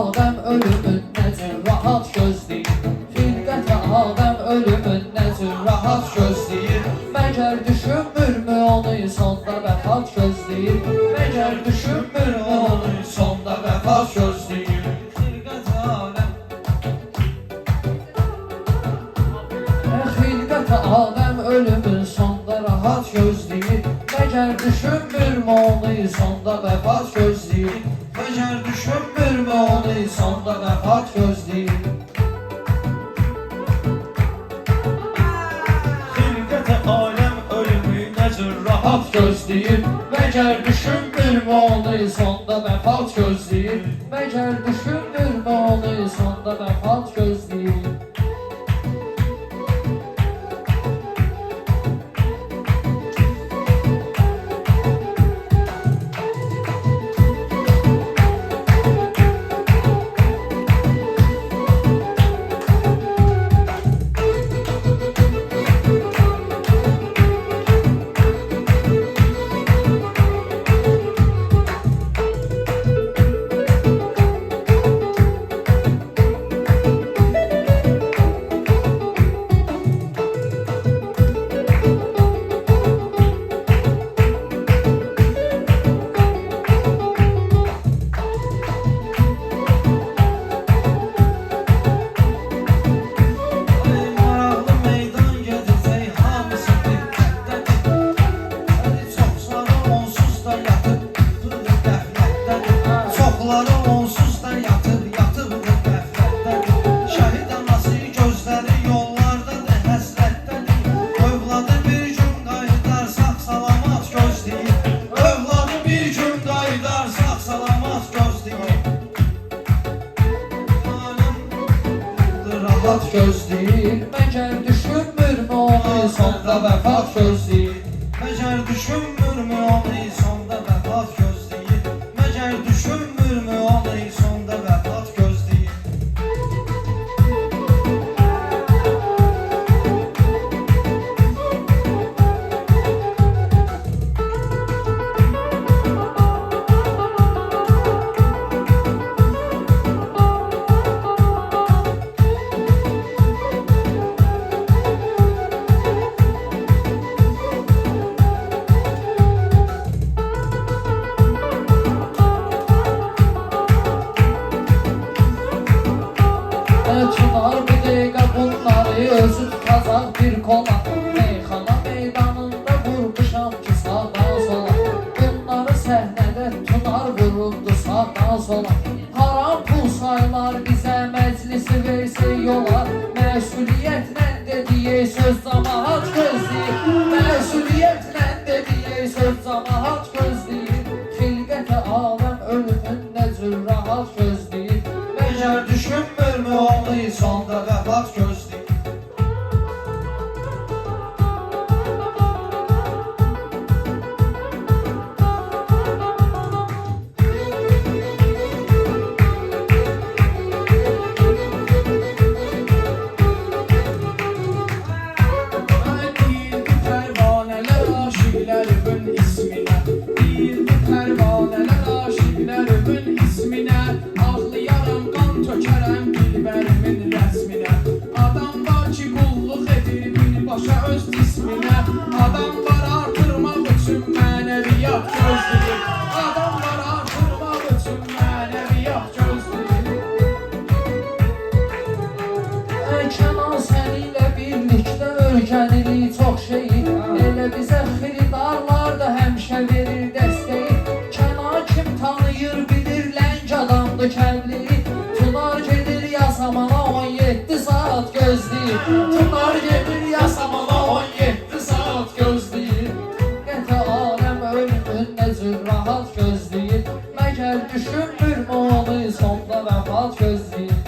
Adem ölümün necə rahat gözləyir, xilqət Adəm ölümün necə rahat gözləyir. Məgər düşünmürmü onu sonda vəfat gözləyir, məgər düşünmürmü onu sonda vəfat gözləyir. Xilqət Adəm ölümün sonda rahat gözləyir, məgər düşünmürmü onu sonda vəfat gözləyir, məgər düşünmürmü onu sonda vəfat gözləyir. Xilqət aləm ölümü necə rahat gözləyir, məgər düşünmürmü onu sonda vəfat gözləyir, məgər düşünmürmü onu sonda vəfat gözləyir. Gözləyir, məgər düşünmürmü onu sonda vəfat gözləyir, məgər düşünmürmü onu sonda vəfat gözləyir, məgər düşünmürmü onu sonda vəfat gözləyir. Çınar bir dəqiqə bunları özü tutacaq bir kola, meyxana meydanında vurmuşam ki sağdan sola, bunları səhnədə tunar vuruldu sağdan sola. Haram pul saylar bizə məclisi versə yola, məsuliyyətlə dediyi söz camaat gözləyir, məsuliyyətlə dediyi söz camaat gözləyir. Xilqət aləm ölümün necə rahat gözləyir, məgər düşünmürmü onu sonda vəfat gözləyir. Deyildi pərvanələr aşiqlərimin isminə, deyildi pərvanələr aşiqlərimin isminə, ağlayaram qan tökərəm dilbərimin rəsminə. Adam var ki qulluq edir birbaşa öz cisminə, adam var artırmaq üçün mənəviyyat gözləyir, adam var artırmaq üçün mənəviyyat gözləyir. Kənan səninlə birlikdə öyrənirik çox şeyi, elə bizə xiridarlar da həmişə verir dəstəyi. Kənan kim tanıyır bilir, ləng adamdır kəvli, tunar gedir yasamana 17 saat gözləyir, tunar gedir yasamana 17 saat gözləyir. Qətə aləm ölümün necə rahat gözləyir, məgər düşünmürmü onu sonda vəfat gözləyir.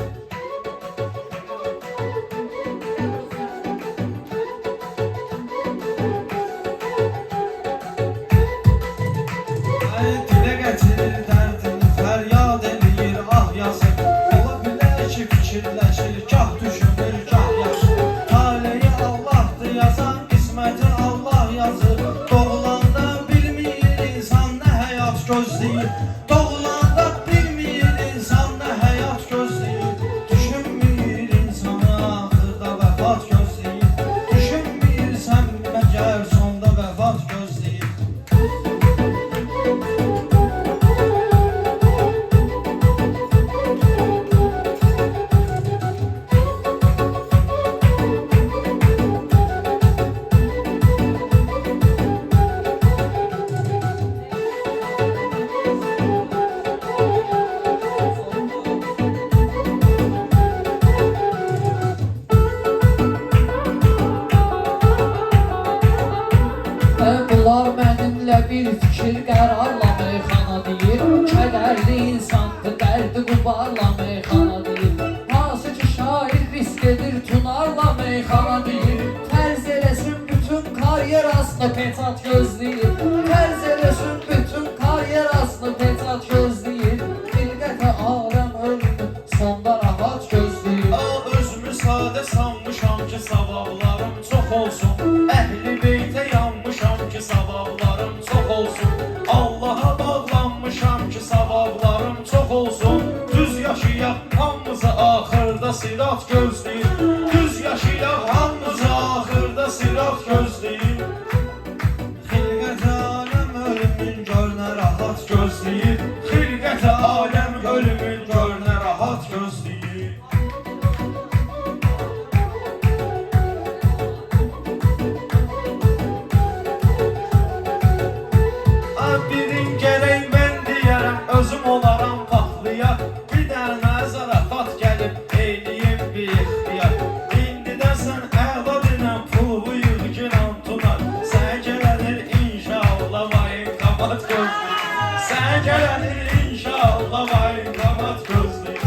Dilə gətirir dərdini, fəryad edir, ah yazır. Ola bilər ki fikirləşir, gah düşünür, gah yaşır. Taleyi Allah'dır yazan, qisməti Allah yazır. Doğulanda bilmir insan nə həyat gözləyir, doğulanda bilmir insan nə həyat meyxana deyir. Hansı ki şair risk edir tunarla meyxana deyir. Tərz eləsin bütün karyerasını petat gözləyir. Tərz eləsin bütün karyerasını petat gözləyir. Xilqətə aləm ölümü sonda rahat gözləyir. Özümü sadə sanmışam ki savablarım çox olsun. Əhli beytə yanmışam ki savablarım çox olsun. Allaha bağlanmışam ki savablarım çox olsun. Düz yaşayaq hamımıza axırda sirat gözləyir. Düz yaşayaq hamımıza axırda sirat gözləyir. Xilqətə aləm ölümün görünə rahat gözləyir. Xilqətə aləm ölümün görünə rahat gözləyir. Birin gərək mən deyərəm, özüm olaram paxlıya. Bir dənə zarafat gəlib eyliyim bir ixtiyar. İndidən sən əla dinən pulu yığıcınan tunar. Sən gələnir inşallah vayın qabat gözləyir. Sən gələnir inşallah vayın qabat gözləyir.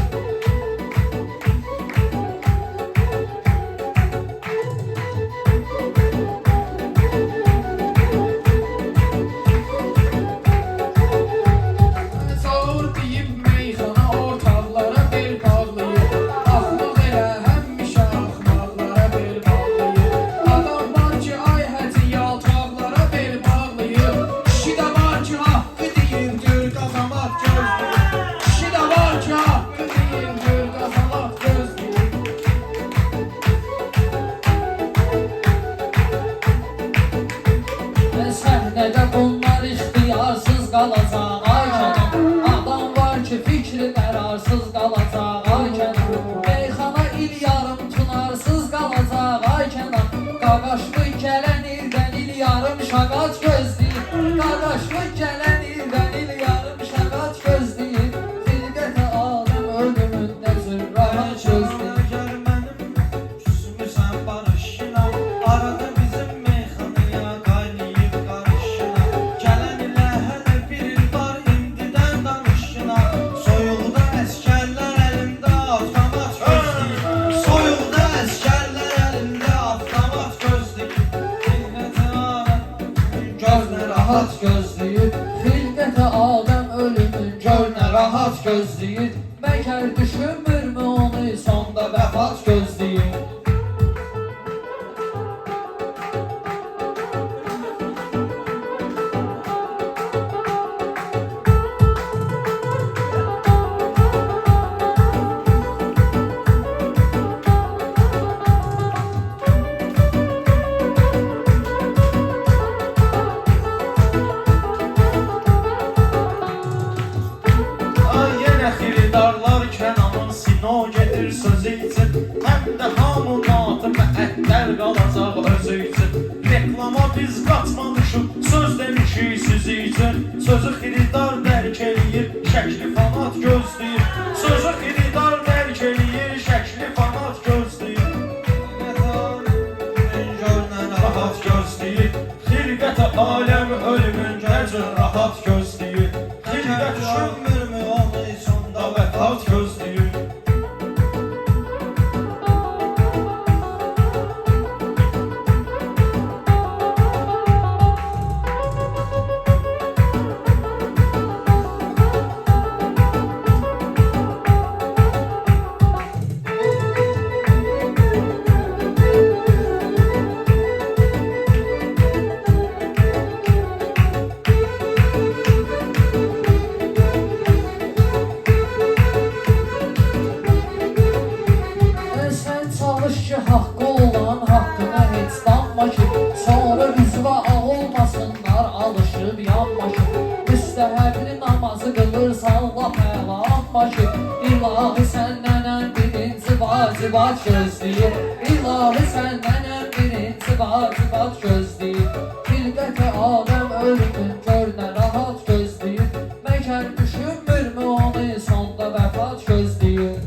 Səhnədə bunlar ixtiyarsız qalacaq ay kənam. Adam var ki fikri qərarsız qalacaq ay kənam. Meyxana il yarım tunarsız qalacaq ay kənam. Qaqaşlı gələn ildən il yarım şaqac gözləyir. Qaqaşlı gələn ildən il yarım şaqac gözləyir. Xilqətə aləm ölümündə zürrahat gözləyir. Rahat gözləyir. Xilqətə aləm ölümün görünə rahat gözləyir. Məkər düşünmürmü onu sonda vəfat gözləyir. O gedir sözü için, həm də hamı natı məəttəl qalacaq özü üçün. Reklama biz qatmamışıq, söz demişik sizi üçün. Sözü xiridar dərk eləyir, şəkli fanat gözləyir. Sözü xiridar dərk eləyir, şəkli fanat gözləyir. Rahat gözləyir. Xilqətə aləm ölümün gəcür rahat gözləyir. Xilqət düşünmürmü onu sonda vəfat gözləyir. Haqqı olan haqqına heç danma ki, sonra üzvə ağ olmasınlar alışıb yanma ki. Müstəhəbli namazı qılırsan lap əla amma ki, İlahi səndən ən birinci vacibat gözləyir. İlahi səndən ən birinci vacibat gözləyir. Xilqətə aləm ölümün görünə rahat gözləyir. Məkər düşünmürmü onu sonda vəfat gözləyir.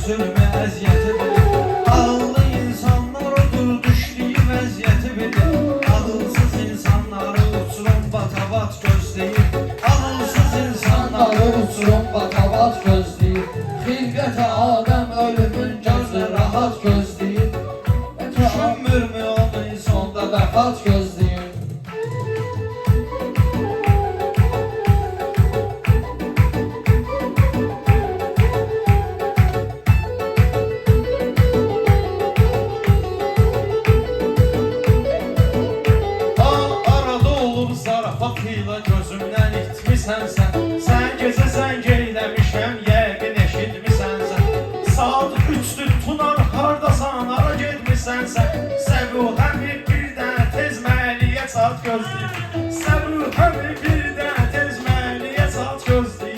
Zulüm əziyyəti bilir. Ağıllı insanlar odur düşdüyü vəziyyəti bilir. Ağılsız insanları uçurum batabat gözləyir. Ağılsız insanları uçurum batabat gözləyir. Xilqətə Adəm ölümün gözü rahat gözləyir. düşünmürmü onu Sonda vəfat gözləyir. Arada olub zarafatıyla gözümdən itmisən sən. Sən gecə zəng eyləmişəm, yəqin eşitmisən sən. Saat 3'dür tunar hardasan, ara getmisən sən. Səbuhəmi bir dənə tez məliyə saat gözləyir. Səbuhəmi bir dənə tez məliyə saat gözləyir.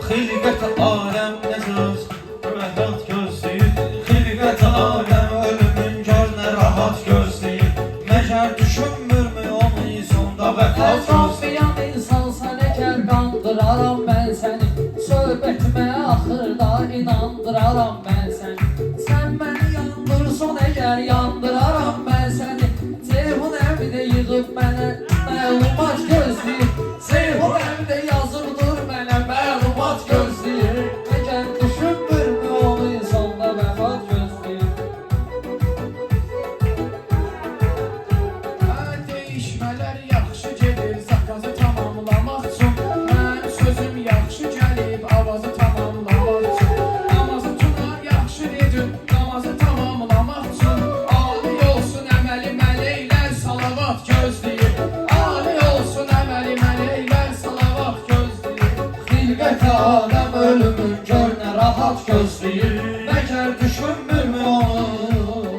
Xilqət-i aləm necəz rahat gözləyir. Xilqət-i aləm ölümün görünə rahat gözləyir. Məgər düşünmürmü onu sonda vəfat gözləyir. Qanmayan insansan əgər qandıraram mən səni. Söhbətimə axırda inandıraram mən səni. Sən məni yandırsan əgər yandıraram mən səni. Ceyhun əmdə yığıb mənə məlumat gözləyir. Ceyhun əmdə yazıbdır mənə məlumat gözləyir. Əgər düşünmürmü onu sonda vəfat gözləyir. Dəyişmələr yaxşı gedir, zakazı tamamlamaq üçün. Mənim sözüm yaxşı gəlib, avazı tamamlamaq üçün. Namazı tutar yaxşı dedim, namazı tamamlamaq üçün. Ali olsun əməli mələklər salavat gözləyir. Ali olsun əməli mələklər salavat gözləyir. Xilqət-i aləm ölümün görünə rahat gözləyir. Məgər düşünmürmü onu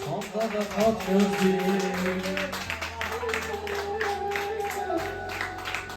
sonda vəfat gözləyir.